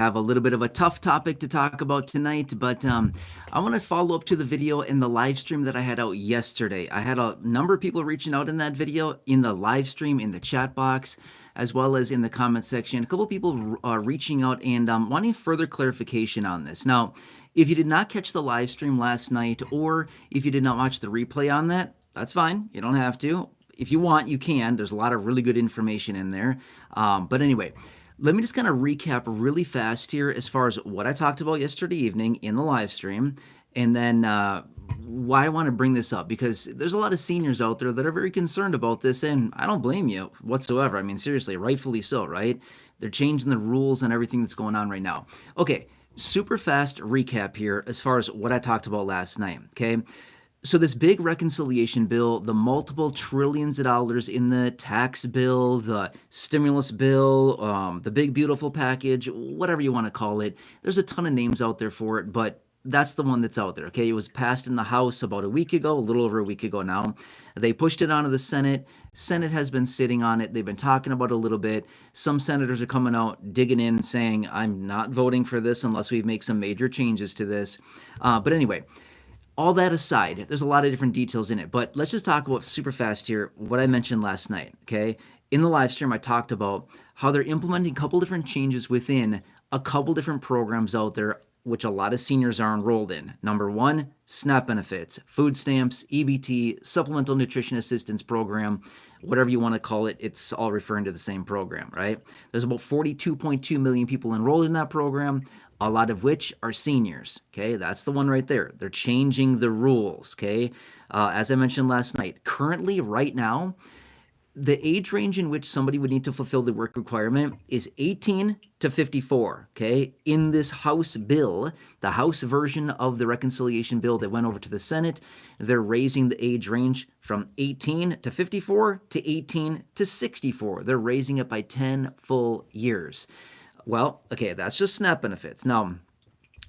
have a little bit of a tough topic to talk about tonight, but I want to follow up to the video in the live stream that I had out yesterday. I had a number of people reaching out in that video, in the live stream, in the chat box, as well as in the comment section. A couple of people reaching out and wanting further clarification on this. Now, if you did not catch the live stream last night, or if you did not watch the replay on that, that's fine. You don't have to. If you want, you can. There's a lot of really good information in there. But anyway, let me just kind of recap really fast here as far as what I talked about yesterday evening in the live stream, and then why I want to bring this up, because there's a lot of seniors out there that are very concerned about this, and I don't blame you whatsoever. I mean, seriously, rightfully so, right? They're changing the rules and everything that's going on right now. Okay, super fast recap here as far as what I talked about last night, okay? So this big reconciliation bill, the multiple trillions of dollars in the tax bill, the stimulus bill, the big beautiful package, whatever you want to call it, there's a ton of names out there for it, but that's the one that's out there, okay? It was passed in the House about a week ago, a little over a week ago now. They pushed it onto the Senate. Senate has been sitting on it. They've been talking about it a little bit. Some senators are coming out, digging in, saying, I'm not voting for this unless we make some major changes to this. But anyway, all that aside, there's a lot of different details in it, but let's just talk about super fast here what I mentioned last night, okay? In the live stream, I talked about how they're implementing a couple different changes within a couple different programs out there, which a lot of seniors are enrolled in. Number one, SNAP benefits, food stamps, EBT, Supplemental Nutrition Assistance Program, whatever you want to call it, it's all referring to the same program, right? There's about 42.2 million people enrolled in that program, a lot of which are seniors, okay? That's the one right there. They're changing the rules, okay? As I mentioned last night, currently, right now, the age range in which somebody would need to fulfill the work requirement is 18 to 54, okay? In this House bill, the House version of the reconciliation bill that went over to the Senate, they're raising the age range from 18 to 54 to 18 to 64. They're raising it by 10 full years. Well, okay, that's just SNAP benefits. Now,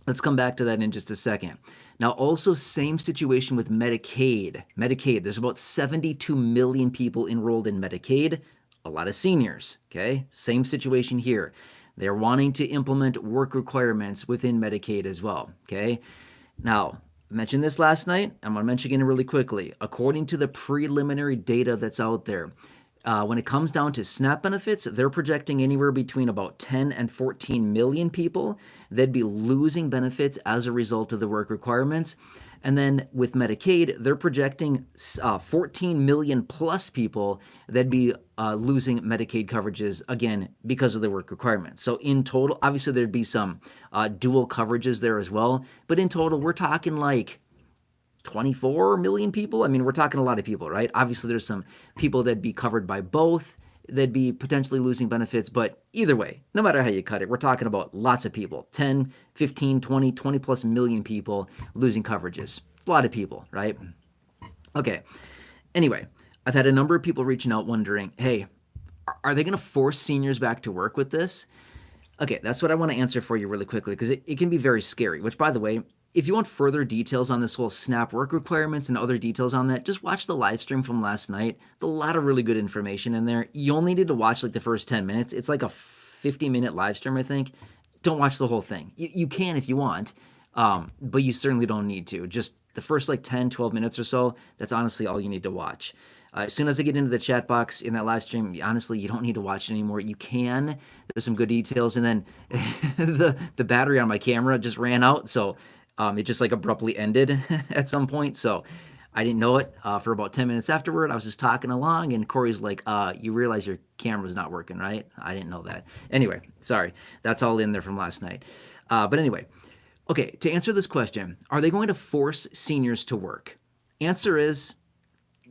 let's come back to that in just a second. Now, also same situation with Medicaid. Medicaid, there's about 72 million people enrolled in Medicaid, a lot of seniors, okay? Same situation here. They're wanting to implement work requirements within Medicaid as well, okay? Now, I mentioned this last night. I'm going to mention it again really quickly. According to the preliminary data that's out there, when it comes down to SNAP benefits, they're projecting anywhere between about 10 and 14 million people that'd be losing benefits as a result of the work requirements. And then with Medicaid, they're projecting 14 million plus people that'd be losing Medicaid coverages, again, because of the work requirements. So in total, obviously there'd be some dual coverages there as well. But in total, we're talking like 24 million people. I mean, we're talking a lot of people, right? Obviously, there's some people that'd be covered by both, that'd be potentially losing benefits, but either way, no matter how you cut it, we're talking about lots of people, 10, 15, 20 plus million people losing coverages. It's a lot of people, right? Okay. Anyway, I've had a number of people reaching out wondering, hey, are they going to force seniors back to work with this? Okay, that's what I want to answer for you really quickly, because it can be very scary, which, by the way, if you want further details on this whole SNAP work requirements and other details on that, just watch the live stream from last night. There's a lot of really good information in there. You only need to watch like the first 10 minutes. It's like a 50-minute live stream, I think. Don't watch the whole thing. You can if you want, but you certainly don't need to. Just the first like 10, 12 minutes or so, that's honestly all you need to watch. As soon as I get into the chat box in that live stream, honestly, you don't need to watch it anymore. You can. There's some good details. And then the battery on my camera just ran out, so it just like abruptly ended at some point. So I didn't know it for about 10 minutes afterward. I was just talking along, and Corey's like, you realize your camera's not working, right? I didn't know that. Anyway, sorry. That's all in there from last night. But anyway, okay, to answer this question, are they going to force seniors to work? Answer is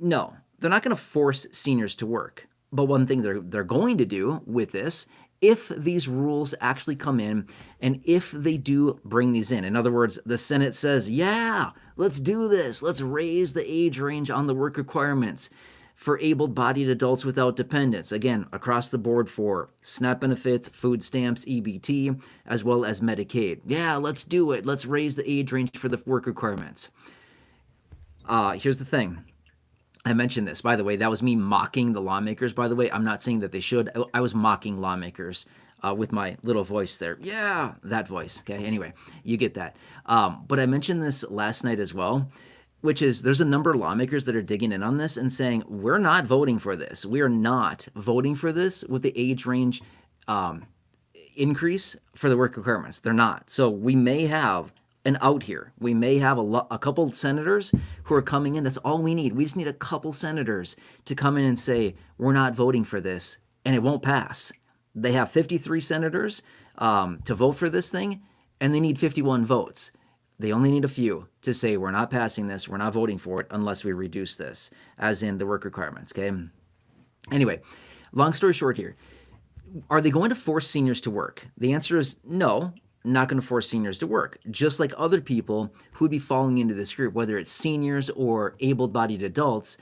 no. They're not going to force seniors to work. But one thing they're going to do with this, if these rules actually come in and if they do bring these in other words, the Senate says, yeah, let's do this. Let's raise the age range on the work requirements for able-bodied adults without dependents. Again, across the board for SNAP benefits, food stamps, EBT, as well as Medicaid. Yeah, let's do it. Let's raise the age range for the work requirements. Here's the thing. I mentioned this, by the way. That was me mocking the lawmakers, by the way. I'm not saying that they should. I was mocking lawmakers with my little voice there. Yeah, that voice. Okay, anyway, you get that. But I mentioned this last night as well, which is there's a number of lawmakers that are digging in on this and saying, we're not voting for this. We are not voting for this with the age range increase for the work requirements. They're not. So we may have an out here. We may have a couple senators who are coming in. That's all we need. We just need a couple senators to come in and say, we're not voting for this, and it won't pass. They have 53 senators to vote for this thing, and they need 51 votes. They only need a few to say, we're not passing this, we're not voting for it unless we reduce this, as in the work requirements, okay? Anyway, long story short here, are they going to force seniors to work? The answer is no, not going to force seniors to work. Just like other people who would be falling into this group, whether it's seniors or able-bodied adults,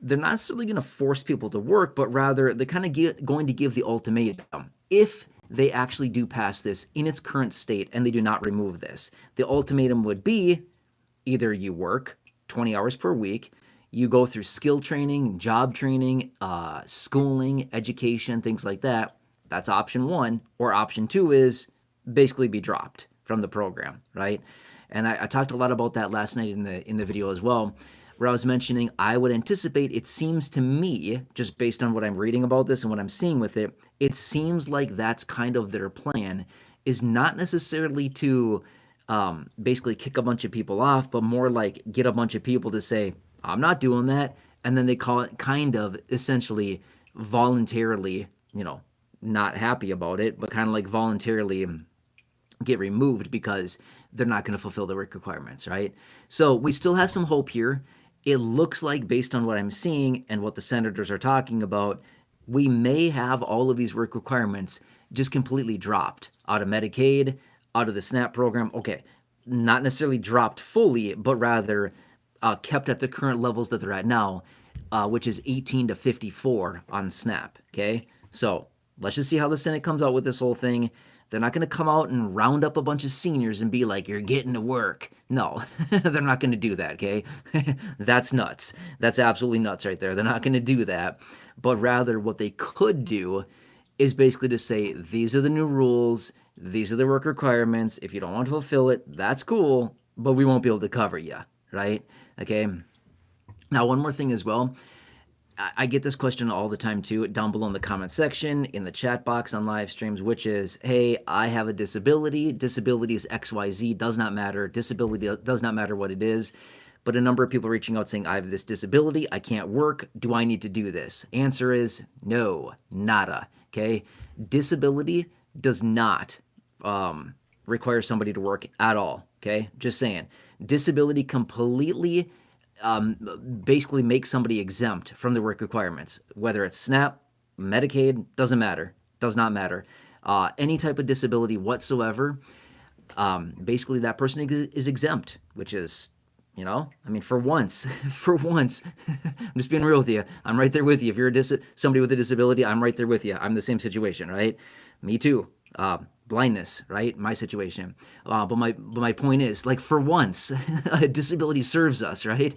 they're not necessarily going to force people to work, but rather they're kind of going to give the ultimatum. If they actually do pass this in its current state and they do not remove this, the ultimatum would be either you work 20 hours per week, you go through skill training, job training, schooling, education, things like that. That's option one. Or option two is basically be dropped from the program, right? And I talked a lot about that last night in the video as well, where I was mentioning I would anticipate, it seems to me, just based on what I'm reading about this and what I'm seeing with it, it seems like that's kind of their plan, is not necessarily to basically kick a bunch of people off, but more like get a bunch of people to say, I'm not doing that. And then they call it kind of essentially voluntarily, not happy about it, but kind of like voluntarily get removed because they're not going to fulfill the work requirements, right? So we still have some hope here. It looks like, based on what I'm seeing and what the senators are talking about, we may have all of these work requirements just completely dropped out of Medicaid, out of the SNAP program. Okay, not necessarily dropped fully, but rather kept at the current levels that they're at now, which is 18 to 54 on SNAP, okay? So let's just see how the Senate comes out with this whole thing. They're not going to come out and round up a bunch of seniors and be like, you're getting to work. No, they're not going to do that, okay? That's nuts. That's absolutely nuts right there. They're not going to do that. But rather, what they could do is basically to say, these are the new rules. These are the work requirements. If you don't want to fulfill it, that's cool, but we won't be able to cover you, right? Okay. Now, one more thing as well. I get this question all the time too, down below in the comment section, in the chat box on live streams, which is, hey, I have a disability. Disability is XYZ, does not matter. Disability does not matter what it is. But a number of people reaching out saying, I have this disability, I can't work. Do I need to do this? Answer is no, nada. Okay. Disability does not require somebody to work at all. Okay. Just saying. Disability completely basically makes somebody exempt from the work requirements, whether it's SNAP, Medicaid, doesn't matter, does not matter. Any type of disability whatsoever, basically that person is exempt, which is, for once, I'm just being real with you. I'm right there with you. If you're somebody with a disability, I'm right there with you. I'm the same situation, right? Me too. Blindness, right? My situation. But my point is, like, for once, disability serves us, right?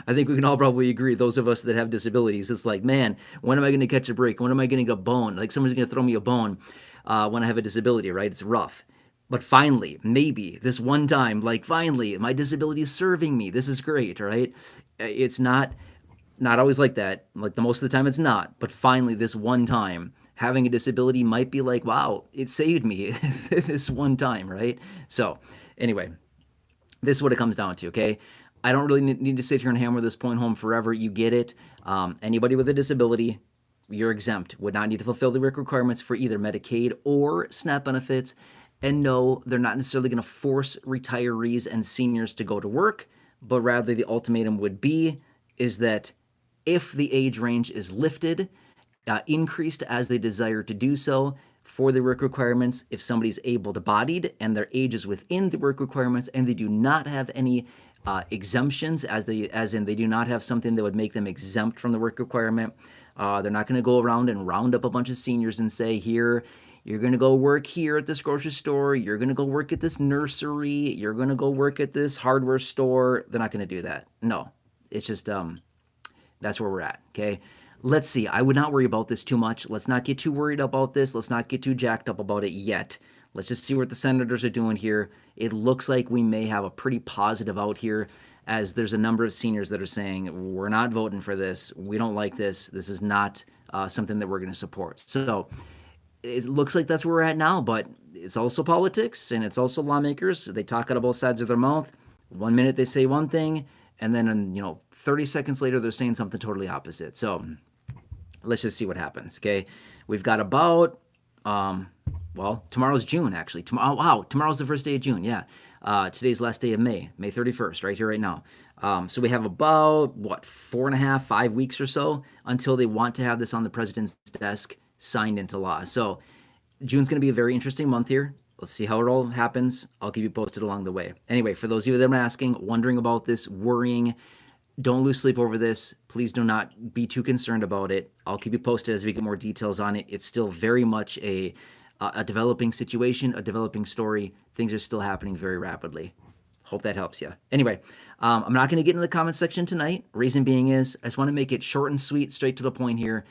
I think we can all probably agree, those of us that have disabilities, it's like, man, when am I going to catch a break? When am I going to get a bone? Like, someone's going to throw me a bone when I have a disability, right? It's rough. But finally, maybe this one time, like, finally, my disability is serving me. This is great, right? It's not always like that. Like, the most of the time it's not. But finally, this one time, having a disability might be like, wow, it saved me this one time, right? So anyway, this is what it comes down to, okay? I don't really need to sit here and hammer this point home forever. You get it. Anybody with a disability, you're exempt, would not need to fulfill the work requirements for either Medicaid or SNAP benefits. And no, they're not necessarily going to force retirees and seniors to go to work, but rather the ultimatum would be is that if the age range is lifted, increased as they desire to do so for the work requirements, if somebody's able-bodied and their age is within the work requirements and they do not have any exemptions, as in they do not have something that would make them exempt from the work requirement, they're not going to go around and round up a bunch of seniors and say, here, you're going to go work here at this grocery store, you're going to go work at this nursery, you're going to go work at this hardware store. They're not going to do that. No, it's just that's where we're at, okay? let's see. I would not worry about this too much. Let's not get too worried about this. Let's not get too jacked up about it yet. Let's just see what the senators are doing here. It looks like we may have a pretty positive out here, as there's a number of seniors that are saying, we're not voting for this. We don't like this. This is not something that we're going to support. So it looks like that's where we're at now, but it's also politics and it's also lawmakers. They talk out of both sides of their mouth. 1 minute they say one thing, and then 30 seconds later they're saying something totally opposite. So let's just see what happens. Okay, we've got about tomorrow's June, actually. Tomorrow's the first day of June. Yeah. Today's last day of May 31st, right here, right now. So we have about 4.5, 5 weeks or so until they want to have this on the president's desk signed into law. So June's going to be a very interesting month here. Let's see how it all happens. I'll keep you posted along the way. Anyway, for those of you that are asking, wondering about this, worrying, don't lose sleep over this. Please do not be too concerned about it. I'll keep you posted as we get more details on it. It's still very much a developing situation, a developing story. Things are still happening very rapidly. Hope that helps you. Anyway, I'm not going to get into the comment section tonight. Reason being is I just want to make it short and sweet, straight to the point here.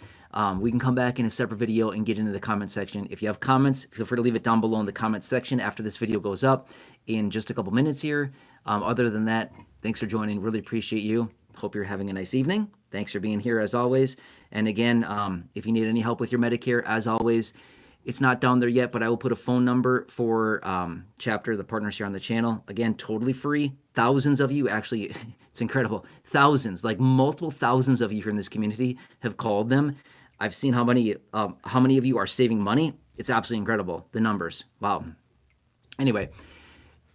We can come back in a separate video and get into the comment section. If you have comments, feel free to leave it down below in the comment section after this video goes up in just a couple minutes here. Other than that, thanks for joining. Really appreciate you. Hope you're having a nice evening. Thanks for being here as always. And again, if you need any help with your Medicare, as always, it's not down there yet, but I will put a phone number for Chapter, the partners here on the channel. Again, totally free. Thousands of you, actually, it's incredible. Thousands, like multiple thousands of you here in this community have called them. I've seen how many of you are saving money. It's absolutely incredible, the numbers. Wow. Anyway,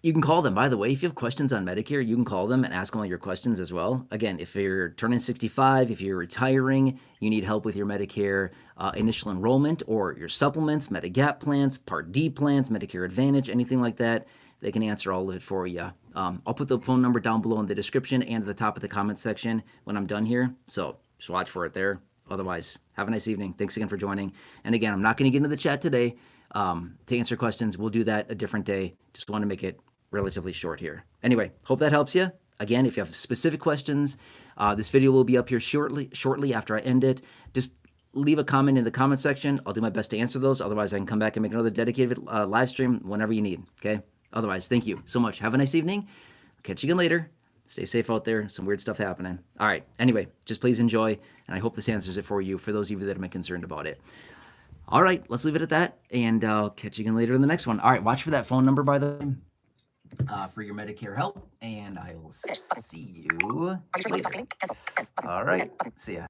you can call them, by the way. If you have questions on Medicare, you can call them and ask them all your questions as well. Again, if you're turning 65, if you're retiring, you need help with your Medicare initial enrollment or your supplements, Medigap plans, Part D plans, Medicare Advantage, anything like that, they can answer all of it for you. I'll put the phone number down below in the description and at the top of the comment section when I'm done here. So just watch for it there. Otherwise, have a nice evening. Thanks again for joining. And again, I'm not going to get into the chat today to answer questions. We'll do that a different day. Just want to make it relatively short here. Anyway, hope that helps you. Again, if you have specific questions, this video will be up here shortly after I end it. Just leave a comment in the comment section. I'll do my best to answer those. Otherwise, I can come back and make another dedicated live stream whenever you need. Okay? Otherwise, thank you so much. Have a nice evening. Catch you again later. Stay safe out there. Some weird stuff happening. All right. Anyway, just please enjoy, and I hope this answers it for you, for those of you that have been concerned about it. All right. Let's leave it at that, and I'll catch you again later in the next one. All right. Watch for that phone number, by the way, for your Medicare help, and I will see you later. All right. See ya.